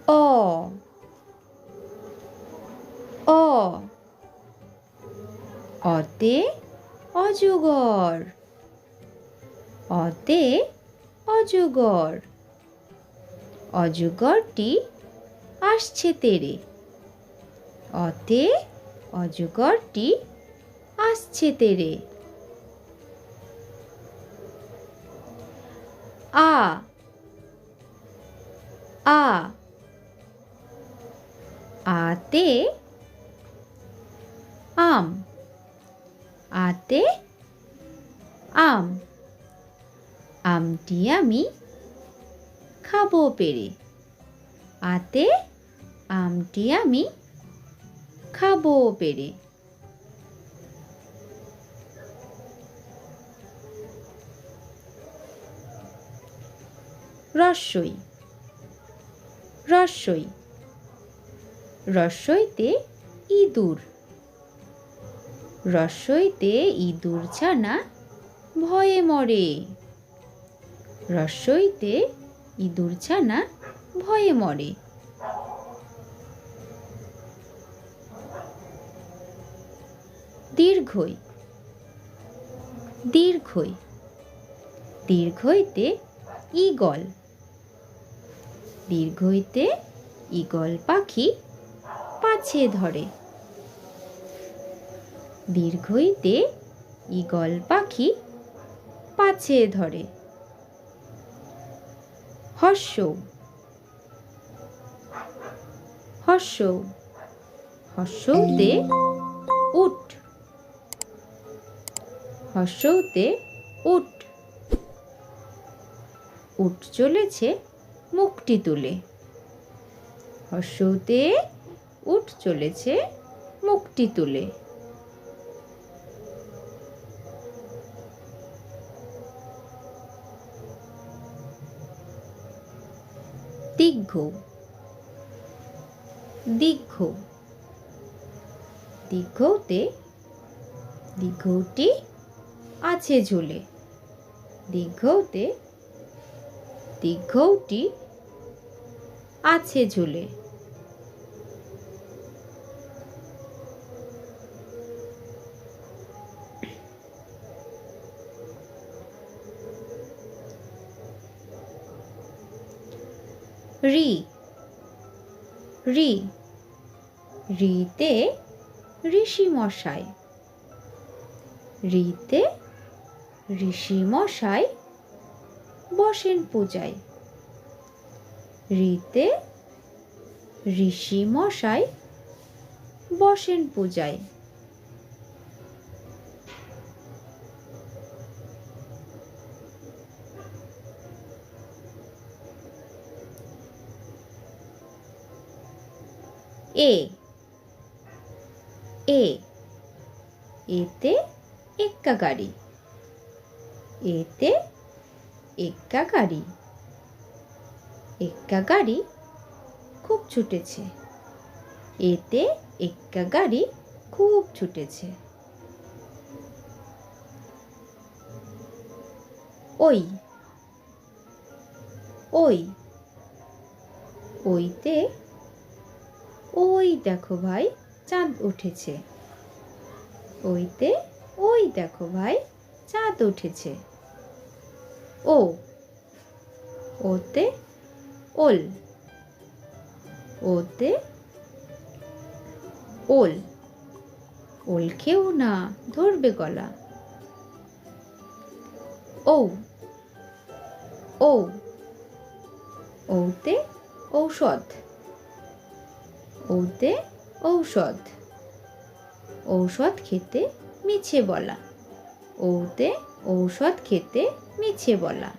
অ অ অতে অজগর অতে অজগর অজগরটি আসছে তেড়ে অতে অজগরটি আসছে তেড়ে আ আ আতে আম আতে আম আমটি আমি খাবো পেড়ে আতে আমটি আমি খাবো পেড়ে রস্বই রস্বই রস্বইতে ইঁদুর রস্বইতে ইঁদুর ছানা ভয়ে মরে রস্বইতে ইঁদুর ছানা ভয়ে মরে দীর্ঘই দীর্ঘই দীর্ঘইতে ঈগল দীর্ঘইতে ঈগল পাখি পাছে ধরে দীর্ঘইতে ঈগল পাখি পাছে ধরে হর্ষৌ হর্ষৌ হর্ষৌতে উট হর্ষৌতে উট উট চলেছে মুখটি তুলে হর্ষৌতে উট চলেছে মুখটি তুলে দীর্ঘ দীর্ঘ দীর্ঘতে দীর্ঘটি আছে ঝুলে দীর্ঘতে দীর্ঘটি আছে ঝুলে রি রি রিতে ঋষি মশাই রিতে ঋষি মশাই বসেন পূজায় রিতে ঋষি মশাই বসেন পূজায় এ এ এতে এক্কা গাড়ি এতে এক্কা গাড়ি এক্কা গাড়ি খুব ছুটেছে এতে এক্কা গাড়ি খুব ছুটেছে ওই ওই ওইতে ওই দেখো ভাই চাঁদ উঠেছে ওইতে ওই দেখো ভাই চাঁদ উঠেছে ও ওতে ওল ওতে ওল ওল খেও না ধরবে গলা ও ও ওতে ঔষধ ওতে ঔষধ ঔষধ খেতে মিছে বলা ওতে ঔষধ খেতে মিছে বলা